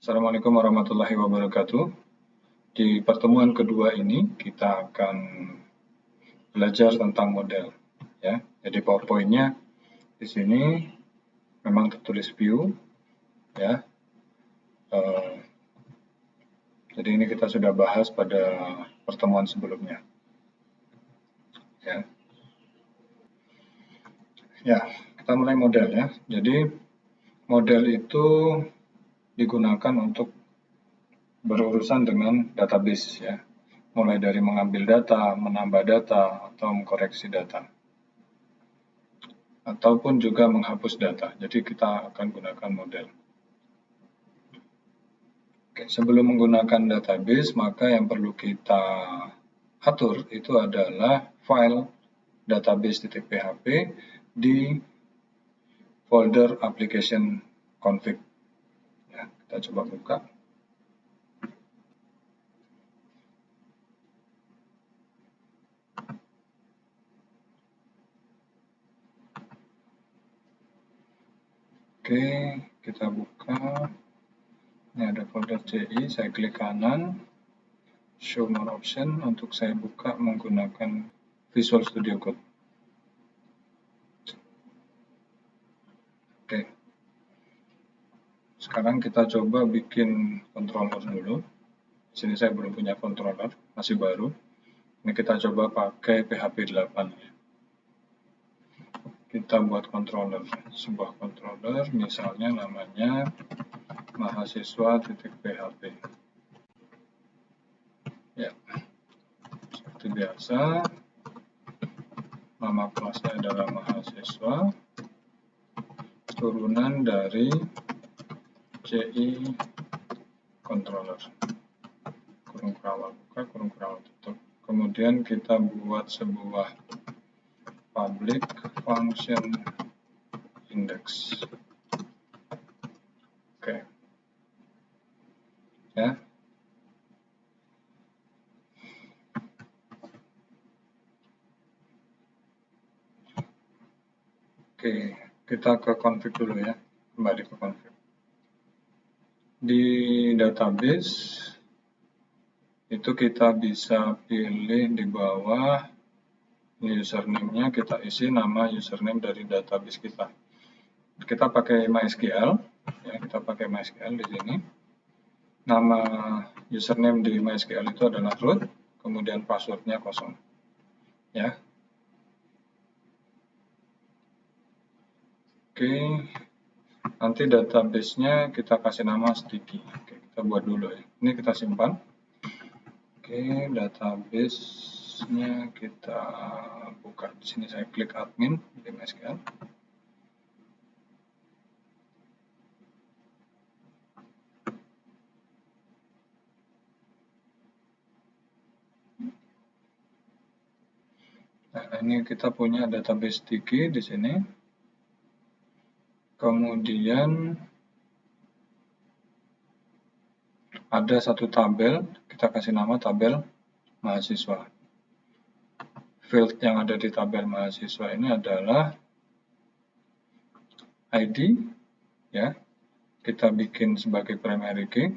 Assalamualaikum warahmatullahi wabarakatuh. Di pertemuan kedua ini kita akan belajar tentang model. Ya, jadi PowerPoint-nya di sini memang tertulis view. Ya, jadi ini kita sudah bahas pada pertemuan sebelumnya. Ya, kita mulai model ya. Jadi model itu digunakan untuk berurusan dengan database ya, mulai dari mengambil data, menambah data, atau mengkoreksi data, ataupun juga menghapus data. Jadi kita akan gunakan model. Oke, sebelum menggunakan database, maka yang perlu kita atur itu adalah file database.php di folder application config. Ya, kita coba buka. Oke, kita buka. Ini ada folder CI, saya klik kanan, show more option untuk saya buka menggunakan Visual Studio Code. Oke, sekarang kita coba bikin controller dulu. Di sini saya belum punya controller, masih baru. Ini kita coba pakai PHP 8. Kita buat controller, sebuah controller, misalnya namanya mahasiswa.php. Ya, seperti biasa, nama kelasnya adalah mahasiswa, turunan dari CI controller, kurung kerawal buka, kurung kerawal tutup. Kemudian kita buat sebuah public function index. Oke. Ya. Oke, kita ke config dulu ya. Kembali ke config. Di database itu kita bisa pilih di bawah username-nya, kita isi nama username dari database kita. Kita pakai MySQL, ya, kita pakai MySQL di sini. Nama username di MySQL itu adalah root, kemudian passwordnya kosong. Ya. Oke, nanti database-nya kita kasih nama sticky. Oke, kita buat dulu ya. Ini kita simpan. Oke, database-nya kita buka. Di sini saya klik admin di MySQL. Nah, ini kita punya database sticky di sini. Kemudian ada satu tabel, kita kasih nama tabel mahasiswa. Field yang ada di tabel mahasiswa ini adalah ID, ya. Kita bikin sebagai primary key,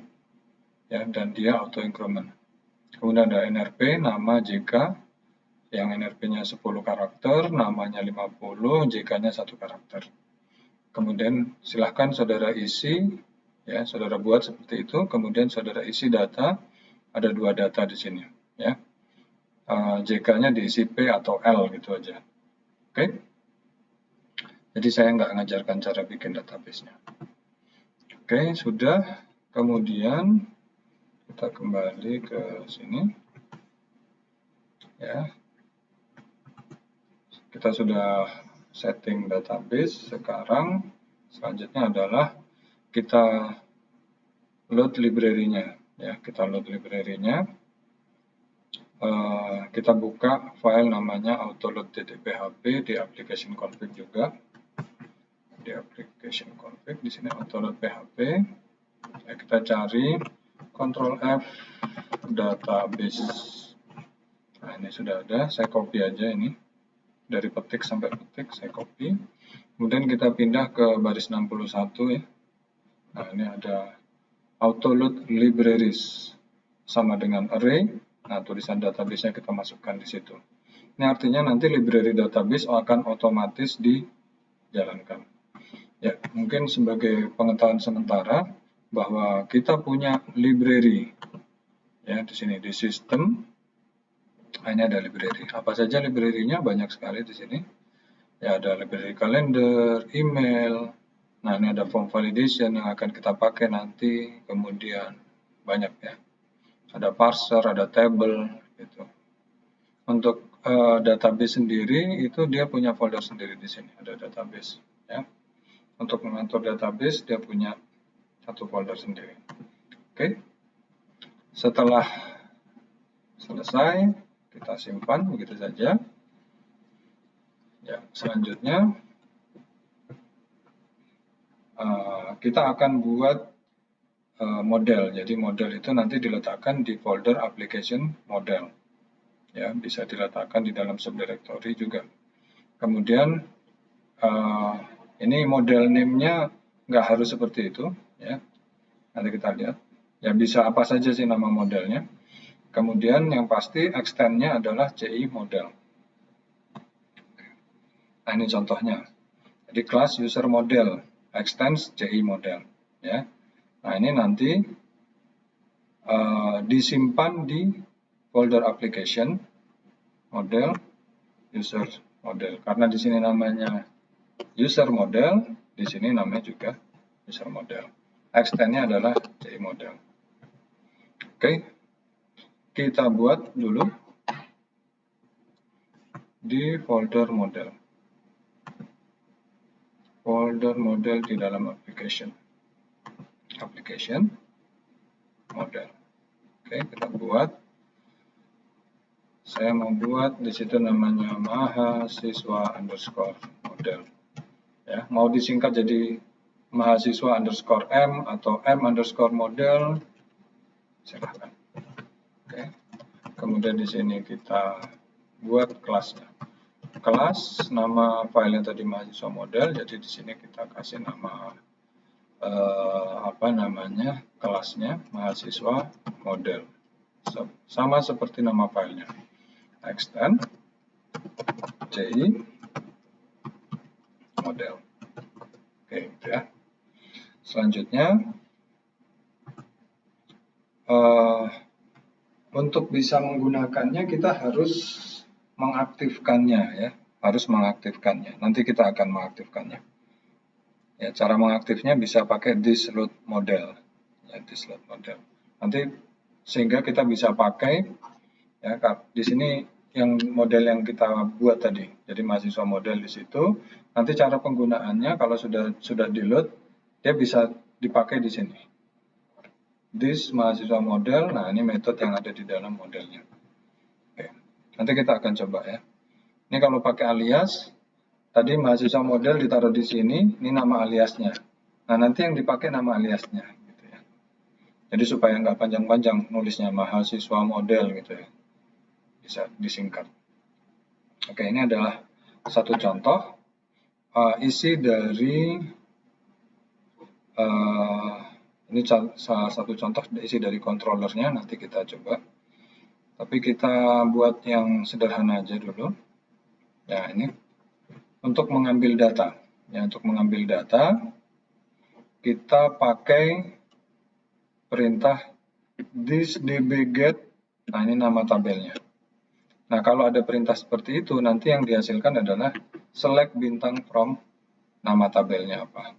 ya, dan dia auto increment. Kemudian ada NRP, nama JK, yang NRP-nya 10 karakter, namanya 50, JK-nya 1 karakter. Kemudian silahkan saudara isi, ya, saudara buat seperti itu. Kemudian saudara isi data, ada 2 data di sini, ya. JK-nya diisi P atau L gitu aja. Oke. Jadi saya nggak ngajarkan cara bikin database-nya. Oke, sudah. Kemudian kita kembali ke sini. Ya. Kita sudah setting database. Sekarang selanjutnya adalah kita load library-nya. Ya, kita load library-nya. Kita buka file namanya autoload.php di application config juga. Di application config di sini autoload.php. Ya, kita cari Ctrl F database. Nah, ini sudah ada, saya copy aja ini. Dari petik sampai petik saya copy. Kemudian kita pindah ke baris 61 ya. Nah, ini ada auto load libraries sama dengan array. Nah, tulisan database-nya kita masukkan di situ. Ini artinya nanti library database akan otomatis dijalankan. Ya, mungkin sebagai pengetahuan sementara bahwa kita punya library. Ya, di sini di sistem ini ada library. Apa saja library-nya? Banyak sekali di sini. Ya, ada library calendar, email. Nah, ini ada form validation yang akan kita pakai nanti. Kemudian banyak ya. Ada parser, ada table gitu. Untuk database sendiri itu dia punya folder sendiri di sini, ada database ya. Untuk mengatur database dia punya satu folder sendiri. Oke. Setelah selesai kita simpan begitu saja. Ya, selanjutnya kita akan buat model. Jadi model itu nanti diletakkan di folder application model. Ya, bisa diletakkan di dalam subdirectory juga. Kemudian ini model name-nya nggak harus seperti itu, ya. Nanti kita lihat. Ya bisa apa saja sih nama modelnya. Kemudian yang pasti extend-nya adalah CI model. Nah ini contohnya. Jadi kelas user model extends CI model, ya. Nah ini nanti disimpan di folder application model user model. Karena di sini namanya user model, di sini namanya juga user model. Extend-nya adalah CI model. Oke, kita buat dulu di folder model. Folder model di dalam application model. Oke, kita buat. Saya mau buat di situ namanya mahasiswa underscore model. Ya, mau disingkat jadi mahasiswa underscore M atau M underscore model, silahkan. Oke. Kemudian di sini kita buat kelasnya. Kelas nama file yang tadi mahasiswa model, jadi di sini kita kasih nama kelasnya mahasiswa model, sama seperti nama filenya. Extend CI model. Oke, gitu ya. Selanjutnya untuk bisa menggunakannya kita harus mengaktifkannya ya, Nanti kita akan mengaktifkannya. Ya, cara mengaktifnya bisa pakai this load model. Ya, this load model. Nanti sehingga kita bisa pakai ya, di sini yang model yang kita buat tadi. Jadi mahasiswa model di situ. Nanti cara penggunaannya kalau sudah di load, dia bisa dipakai di sini. This mahasiswa model. Nah, ini metode yang ada di dalam modelnya. Oke. Nanti kita akan coba ya. Ini kalau pakai alias, tadi mahasiswa model ditaruh di sini, ini nama aliasnya. Nah, nanti yang dipakai nama aliasnya. Gitu ya. Jadi supaya nggak panjang-panjang nulisnya mahasiswa model gitu ya. Bisa disingkat. Oke, ini adalah satu contoh isi dari ini salah satu contoh isi dari controllernya, nanti kita coba. Tapi kita buat yang sederhana aja dulu. Ya, ini untuk mengambil data. Ya, untuk mengambil data kita pakai perintah this dbget. Nah, ini nama tabelnya. Nah, kalau ada perintah seperti itu, nanti yang dihasilkan adalah select bintang from nama tabelnya apa.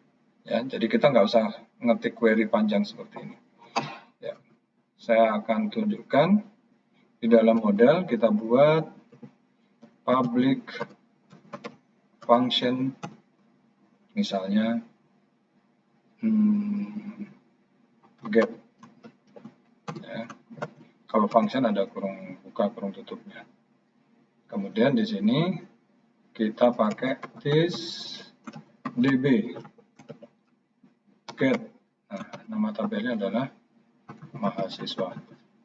Ya, jadi kita nggak usah ngetik query panjang seperti ini. Ya, saya akan tunjukkan di dalam model kita buat public function, misalnya get. Ya. Kalau function ada kurung buka kurung tutupnya. Kemudian di sini kita pakai this db get. Nah, nama tabelnya adalah mahasiswa.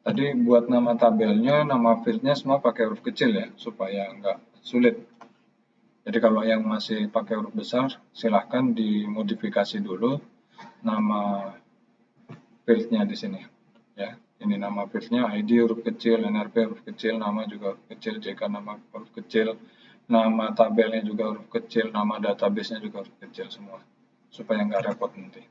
Tadi buat nama tabelnya, nama fieldnya semua pakai huruf kecil ya, supaya nggak sulit. Jadi kalau yang masih pakai huruf besar, silahkan dimodifikasi dulu nama fieldnya di sini. Ya, ini nama fieldnya, ID huruf kecil, NRP huruf kecil, nama juga huruf kecil, JK nama huruf kecil, nama tabelnya juga huruf kecil, nama database-nya juga huruf kecil semua, supaya nggak repot nanti.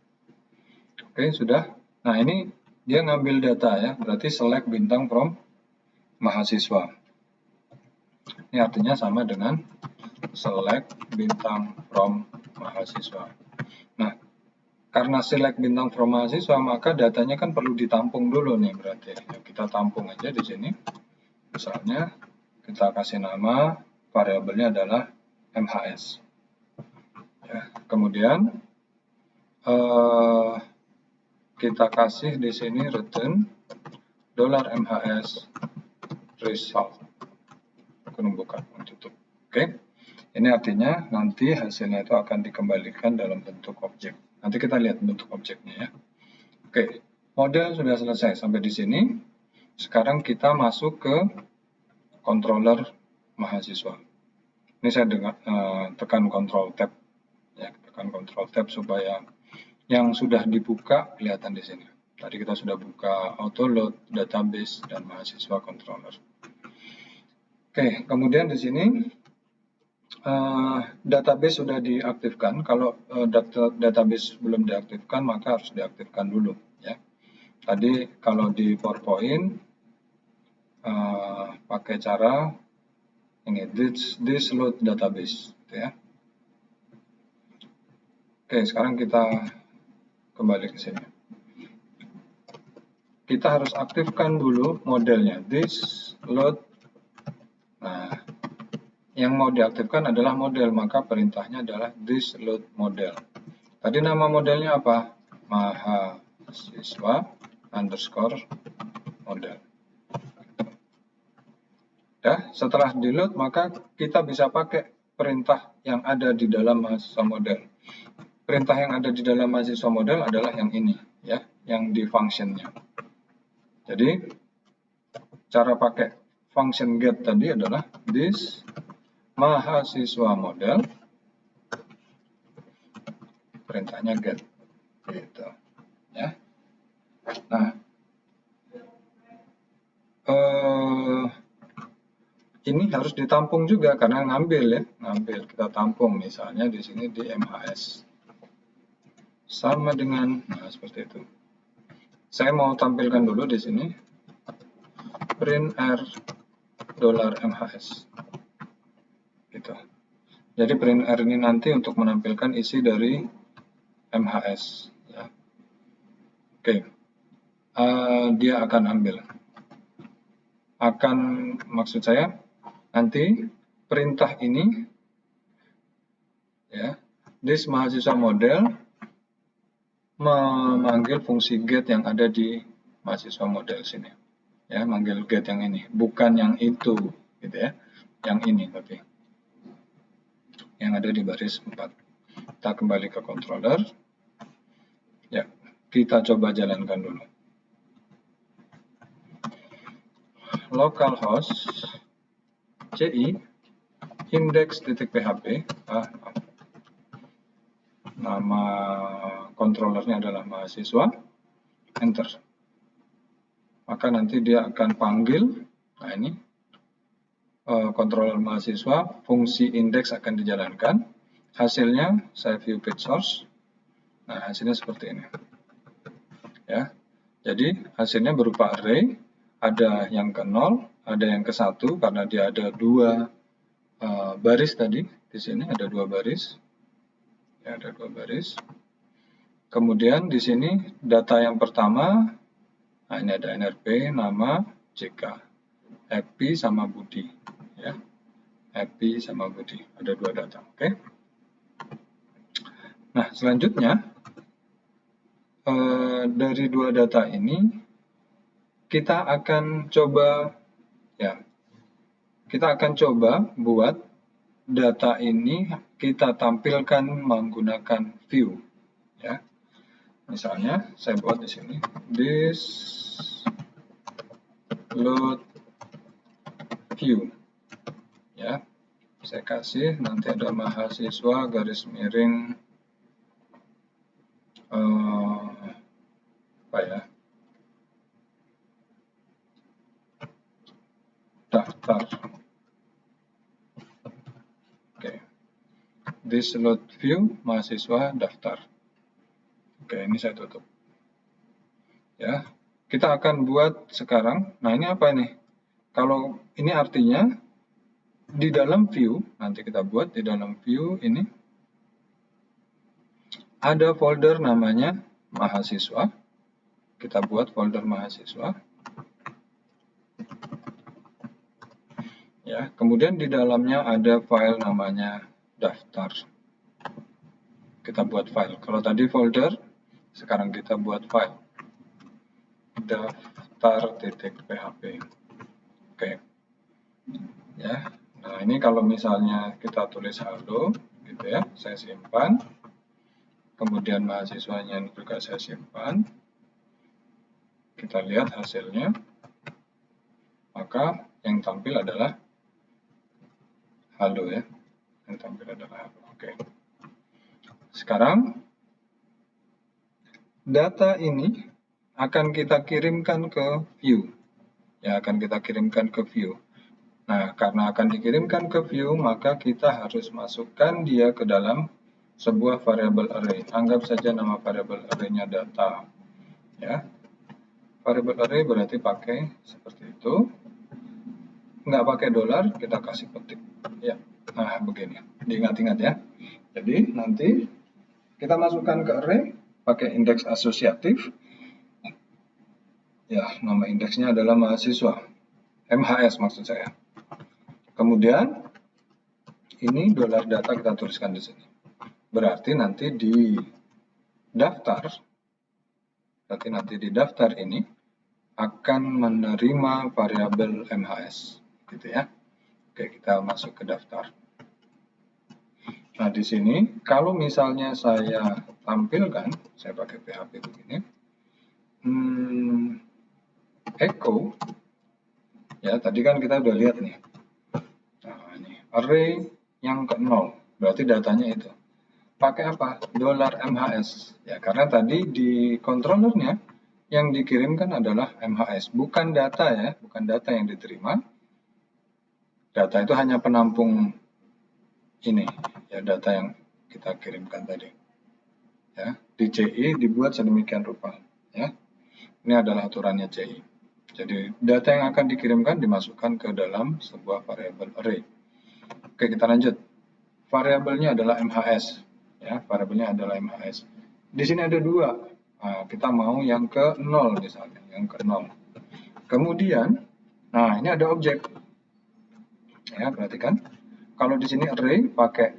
Oke, sudah. Nah, ini dia ngambil data ya, berarti select bintang from mahasiswa. Ini artinya sama dengan select bintang from mahasiswa. Nah, karena select bintang from mahasiswa, maka datanya kan perlu ditampung dulu nih berarti. Ya, kita tampung aja di sini. Misalnya, kita kasih nama, variabelnya adalah MHS. Ya, kemudian, kita kasih di sini return $MHS result. Buka, tutup. Oke. Ini artinya nanti hasilnya itu akan dikembalikan dalam bentuk objek. Nanti kita lihat bentuk objeknya ya. Oke, model sudah selesai sampai di sini. Sekarang kita masuk ke controller mahasiswa. Ini saya tekan Ctrl Tab, ya, tekan Ctrl Tab supaya yang sudah dibuka kelihatan di sini. Tadi kita sudah buka autoload, database, dan mahasiswa controller. Oke, kemudian di sini database sudah diaktifkan. Kalau database belum diaktifkan, maka harus diaktifkan dulu. Ya. Tadi kalau di PowerPoint pakai cara ini this load database, gitu ya. Oke, sekarang kita kembali ke sini. Kita harus aktifkan dulu modelnya this load. Nah, yang mau diaktifkan adalah model, maka perintahnya adalah this load model. Tadi nama modelnya apa? Mahasiswa underscore model. Ya, setelah di load maka kita bisa pakai perintah yang ada di dalam mahasiswa model. Perintah yang ada di dalam mahasiswa model adalah yang ini, ya, yang di functionnya. Jadi cara pakai function get tadi adalah this mahasiswa model, perintahnya get, gitu, ya. Nah, ini harus ditampung juga karena ngambil ya, kita tampung misalnya di sini di MHS, sama dengan, nah seperti itu. Saya mau tampilkan dulu di sini print r $MHS. Gitu. Jadi print R ini nanti untuk menampilkan isi dari MHS. Ya. Oke, dia akan ambil. Maksud saya, nanti perintah ini, ya, this mahasiswa model memanggil fungsi get yang ada di mahasiswa model sini. Ya, manggil get yang ini, bukan yang itu, gitu ya. Yang ini tapi yang ada di baris 4. Kita kembali ke controller. Ya, kita coba jalankan dulu. Localhost CI index.php. Nama controllernya adalah mahasiswa. Enter. Maka nanti dia akan panggil. Nah ini controller mahasiswa, fungsi index akan dijalankan. Hasilnya saya view page source. Nah, hasilnya seperti ini. Ya. Jadi, hasilnya berupa array, ada yang ke 0, ada yang ke 1 karena dia ada 2 baris tadi. Di sini ada 2 baris. Ya, ada 2 baris. Kemudian di sini data yang pertama, nah ini ada NRP, nama, JK. Happy sama Budi, ya. Happy sama Budi, ada 2 data, oke. Nah, selanjutnya dari 2 data ini kita akan coba, ya, kita akan coba buat data ini kita tampilkan menggunakan view, ya. Misalnya saya buat di sini this load view, ya. Saya kasih nanti ada mahasiswa garis miring apa ya? Daftar. Oke. This load view mahasiswa daftar. Oke, ini saya tutup. Ya, kita akan buat sekarang. Nah, ini apa nih? Kalau ini artinya di dalam view, nanti kita buat di dalam view ini ada folder namanya mahasiswa. Kita buat folder mahasiswa. Ya, kemudian di dalamnya ada file namanya daftar. Kita buat file. Kalau tadi folder, sekarang kita buat file. Daftar.php. Oke. Ya. Nah, ini kalau misalnya kita tulis halo gitu ya, saya simpan. Kemudian mahasiswanya juga saya simpan. Kita lihat hasilnya. Maka yang tampil adalah halo ya. Yang tampil adalah halo. Oke. Sekarang data ini akan kita kirimkan ke view. Ya, akan kita kirimkan ke view. Nah, karena akan dikirimkan ke view, maka kita harus masukkan dia ke dalam sebuah variable array. Anggap saja nama variable array-nya data. Ya. Variable array berarti pakai seperti itu. Nggak pakai dolar, kita kasih petik. Ya. Nah, begini. Diingat-ingat ya. Jadi, nanti kita masukkan ke array pakai indeks asosiatif. Ya, nama indeksnya adalah mahasiswa. MHS maksud saya. Kemudian ini dolar data kita tuliskan di sini. Berarti nanti di daftar ini akan menerima variabel MHS, gitu ya. Oke, kita masuk ke daftar. Nah, di sini kalau misalnya saya tampilkan, saya pakai PHP begini, echo, ya tadi kan kita udah lihat nih. Nah, ini array yang ke 0, berarti datanya itu. Pakai apa? Dolar MHS. Ya, karena tadi di controllernya yang dikirimkan adalah MHS, bukan data ya, bukan data yang diterima. Data itu hanya penampung ini, ya data yang kita kirimkan tadi. Ya, di CI dibuat sedemikian rupa. Ya, ini adalah aturannya CI. Jadi data yang akan dikirimkan dimasukkan ke dalam sebuah variabel array. Oke, kita lanjut. Variabelnya adalah MHS. Ya, variabelnya adalah MHS. Di sini ada dua. Nah, kita mau yang ke 0 misalnya, yang ke 0. Kemudian, nah ini ada objek. Ya, perhatikan. Kalau di sini array pakai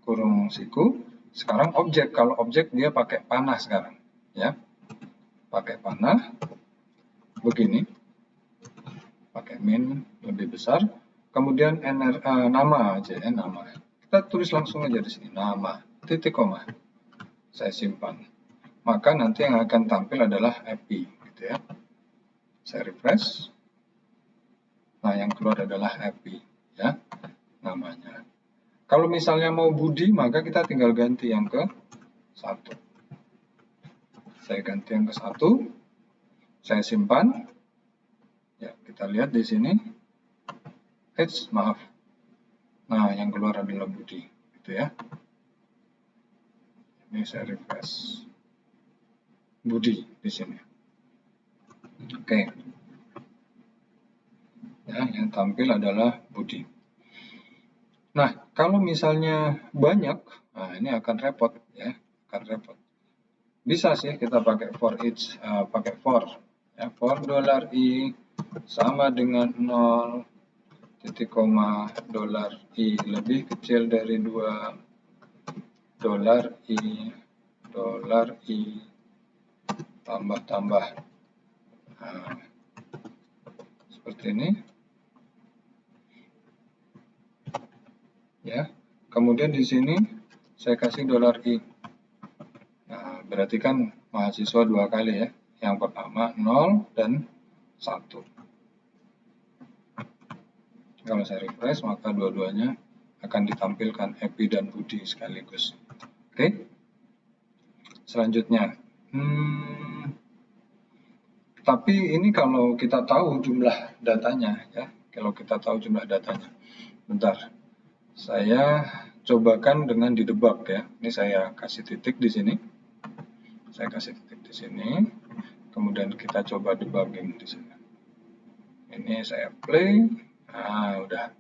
kurung siku, sekarang objek. Kalau objek dia pakai panah sekarang. Ya, pakai panah. Begini. Pakai min lebih besar. Kemudian nama aja, nama. Kita tulis langsung aja di sini, nama, titik koma. Saya simpan. Maka nanti yang akan tampil adalah happy, gitu ya. Saya refresh. Nah, yang keluar adalah happy, ya, namanya. Kalau misalnya mau Budi, maka kita tinggal ganti yang ke 1. Saya ganti yang ke 1. Saya simpan. Ya, kita lihat di sini. Maaf. Nah, yang keluar adalah Budi, gitu ya. Ini saya refresh. Budi di sini. Oke. Ya, yang tampil adalah Budi. Nah, kalau misalnya banyak, nah ini akan repot ya, akan repot. Bisa sih kita pakai for each, pakai for, ya, for $i sama dengan 0, titik koma $i lebih kecil dari 2, $i tambah. Nah, seperti ini. Ya, kemudian di sini saya kasih $i. Nah, berarti kan mahasiswa 2 kali ya. Yang pertama 0 dan 1. Kalau saya refresh, maka dua-duanya akan ditampilkan Happy dan Budi sekaligus. Oke. Selanjutnya, Tapi ini kalau kita tahu jumlah datanya, ya, kalau kita tahu jumlah datanya. Bentar, saya cobakan dengan didebug ya. Ini saya kasih titik di sini. Saya kasih titik di sini. Kemudian kita coba debugging di sini. Ini saya play. Nah, udah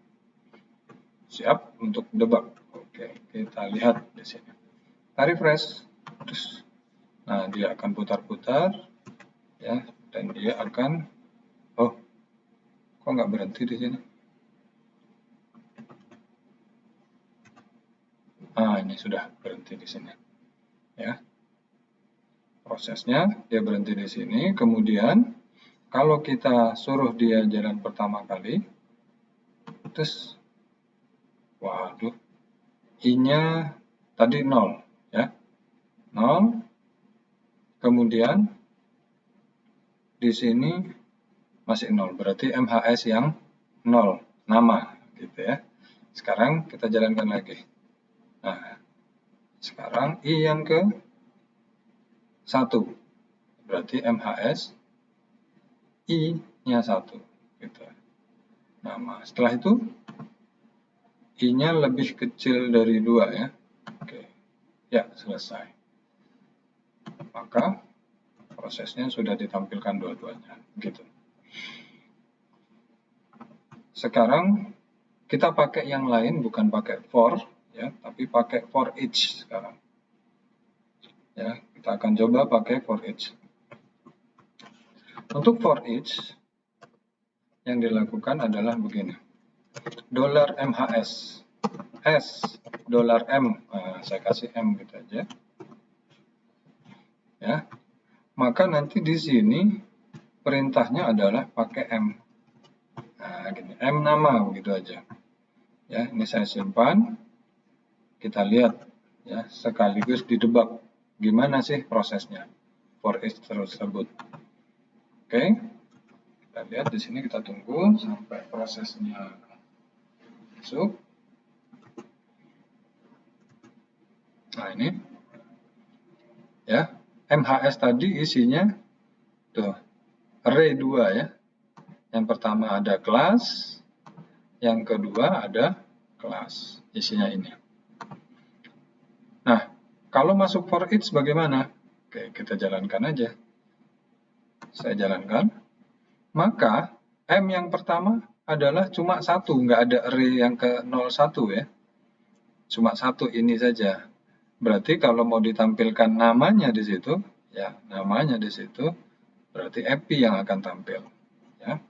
siap untuk debug. Oke, kita lihat di sini. Kita refresh. Terus, nah dia akan putar-putar, ya, dan dia akan, oh, kok nggak berhenti di sini? Nah, ini sudah berhenti di sini, ya. Prosesnya dia berhenti di sini. Kemudian kalau kita suruh dia jalan pertama kali, terus, waduh, I-nya tadi 0, ya, 0. Kemudian di sini masih 0, berarti MHS yang 0, nama, gitu ya. Sekarang kita jalankan lagi. Nah, sekarang I yang ke 1, berarti MHS I-nya 1, gitu. Nama. Setelah itu I-nya lebih kecil dari 2 ya. Oke. Ya, selesai. Maka prosesnya sudah ditampilkan dua-duanya, gitu. Sekarang kita pakai yang lain, bukan pakai for, ya, tapi pakai for each sekarang. Ya, kita akan coba pakai for each. Untuk for each yang dilakukan adalah begini. $MHS S $M, nah, saya kasih M gitu aja. Ya. Maka nanti di sini perintahnya adalah pakai M. Nah, gini, M nama begitu aja. Ya, ini saya simpan. Kita lihat ya, sekaligus didebug gimana sih prosesnya for each tersebut. Oke. Kita lihat di sini, kita tunggu sampai prosesnya masuk. Nah, ini ya, MHS tadi isinya tuh array 2 ya. Yang pertama ada kelas, yang kedua ada kelas. Isinya ini. Nah, kalau masuk for each bagaimana? Oke, kita jalankan aja. Saya jalankan. Maka M yang pertama adalah cuma 1, nggak ada array yang ke 01 ya. Cuma 1 ini saja. Berarti kalau mau ditampilkan namanya di situ, ya namanya di situ, berarti EPI yang akan tampil. Ya.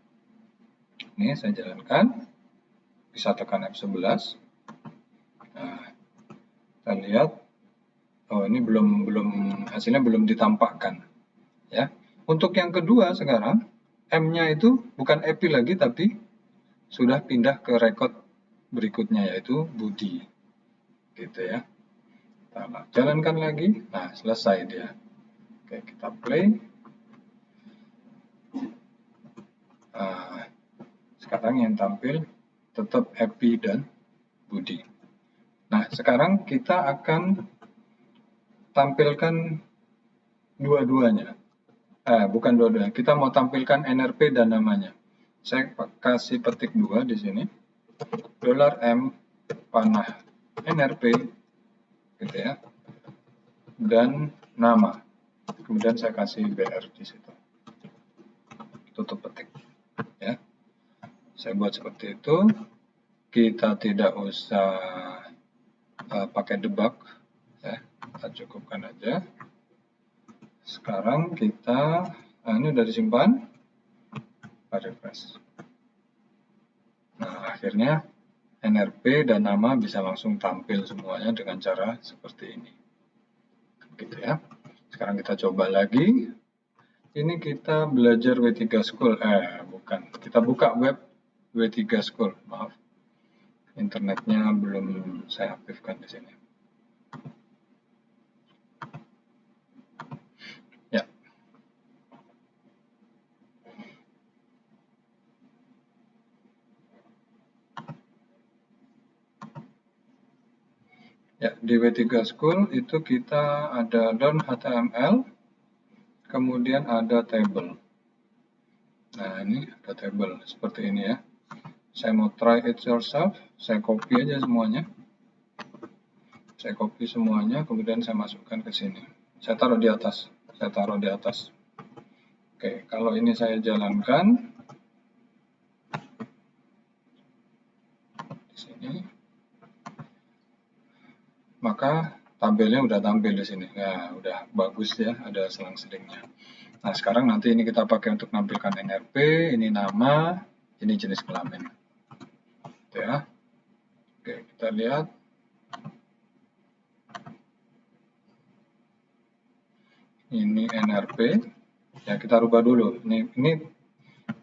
Ini saya jalankan, bisa tekan F11. Nah, kita lihat, oh ini hasilnya belum ditampakkan. Ya. Untuk yang kedua sekarang, M-nya itu bukan EPI lagi, tapi sudah pindah ke record berikutnya, yaitu Budi. Gitu ya. Kita jalankan lagi, nah selesai dia. Oke, kita play. Nah, sekarang yang tampil tetap Happy dan Budi. Nah, sekarang kita akan tampilkan dua-duanya. Bukan dua-duanya, kita mau tampilkan NRP dan namanya. Saya kasih petik 2 di sini. $M panah NRP, gitu ya. Dan nama. Kemudian saya kasih BR di situ. Tutup petik. Ya. Saya buat seperti itu. Kita tidak usah pakai debug, ya, kita cukupkan aja. Sekarang kita, ini udah disimpan, kita refresh. Nah, akhirnya NRP dan nama bisa langsung tampil semuanya dengan cara seperti ini. Gitu ya. Sekarang kita coba lagi. Ini kita belajar W3 School. Bukan. Kita buka web W3 School, maaf. Internetnya belum saya aktifkan di sini. Ya. Ya, di W3 School itu kita ada learn HTML, kemudian ada table. Nah, ini ada table seperti ini ya. Saya mau try it yourself, saya copy aja semuanya. Saya copy semuanya, kemudian saya masukkan ke sini. Saya taruh di atas. Oke, kalau ini saya jalankan di sini, maka tabelnya udah tampil di sini. Nah, udah bagus ya, ada selang-selingnya. Nah, sekarang nanti ini kita pakai untuk menampilkan NRP, ini nama, ini jenis kelamin. Gitu ya. Oke, kita lihat. Ini NRP. Ya, kita rubah dulu. Ini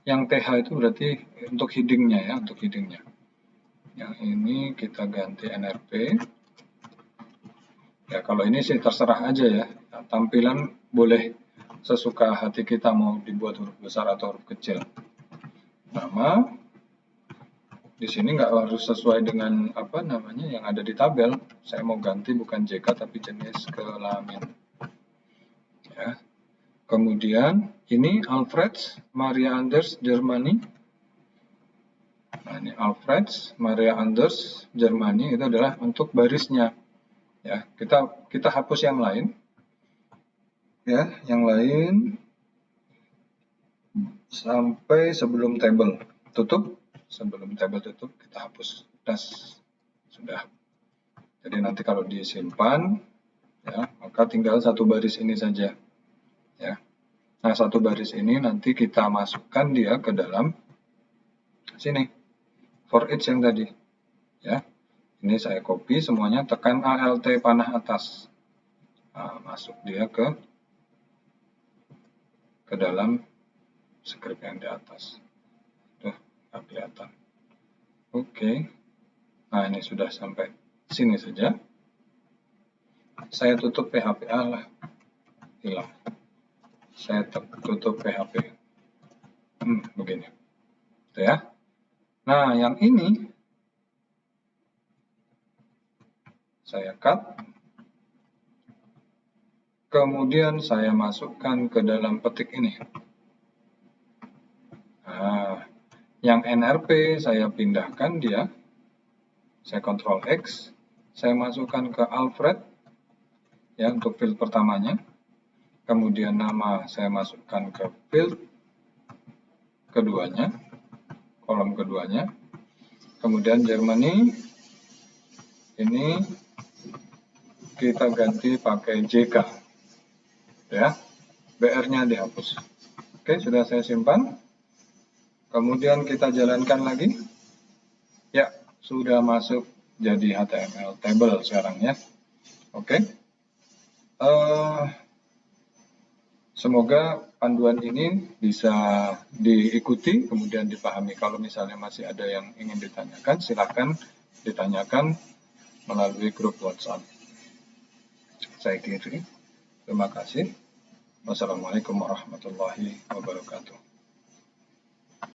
yang TH itu berarti untuk headingnya ya, untuk headingnya. Yang ini kita ganti NRP. Ya, kalau ini sih terserah aja ya. Nah, tampilan boleh sesuka hati kita, mau dibuat huruf besar atau huruf kecil. Nama. Di sini nggak harus sesuai dengan apa namanya yang ada di tabel. Saya mau ganti bukan JK tapi jenis kelamin. Ya. Kemudian ini Alfreds Maria Anders Germany. Nah, ini Alfreds Maria Anders Germany itu adalah untuk barisnya. Ya, kita hapus yang lain. Ya, yang lain sampai sebelum table tutup. Sebelum table tutup kita hapus. Das. Sudah. Jadi nanti kalau disimpan ya, maka tinggal satu baris ini saja. Ya. Nah, satu baris ini nanti kita masukkan dia ke dalam sini. For each yang tadi. Ya. Ini saya copy semuanya, tekan Alt panah atas. Nah, masuk dia ke dalam script yang di atas. Tuh, nggak kelihatan. Oke. Nah, ini sudah sampai sini saja. Saya tutup PHP lah. Hilang. Saya tutup PHP. Begini. Itu ya. Nah, yang ini saya cut. Kemudian saya masukkan ke dalam petik ini. Nah, yang NRP saya pindahkan dia. Saya Ctrl X. Saya masukkan ke Alfred. Ya, untuk field pertamanya. Kemudian nama saya masukkan ke field keduanya. Kolom keduanya. Kemudian Germany. Ini kita ganti pakai JK. Ya, BR-nya dihapus. Oke, sudah saya simpan. Kemudian kita jalankan lagi. Ya, sudah masuk jadi HTML table sekarang ya. Oke. Semoga panduan ini bisa diikuti, kemudian dipahami. Kalau misalnya masih ada yang ingin ditanyakan, silakan ditanyakan melalui grup WhatsApp. Saya kiri. Terima kasih. Wassalamualaikum warahmatullahi wabarakatuh.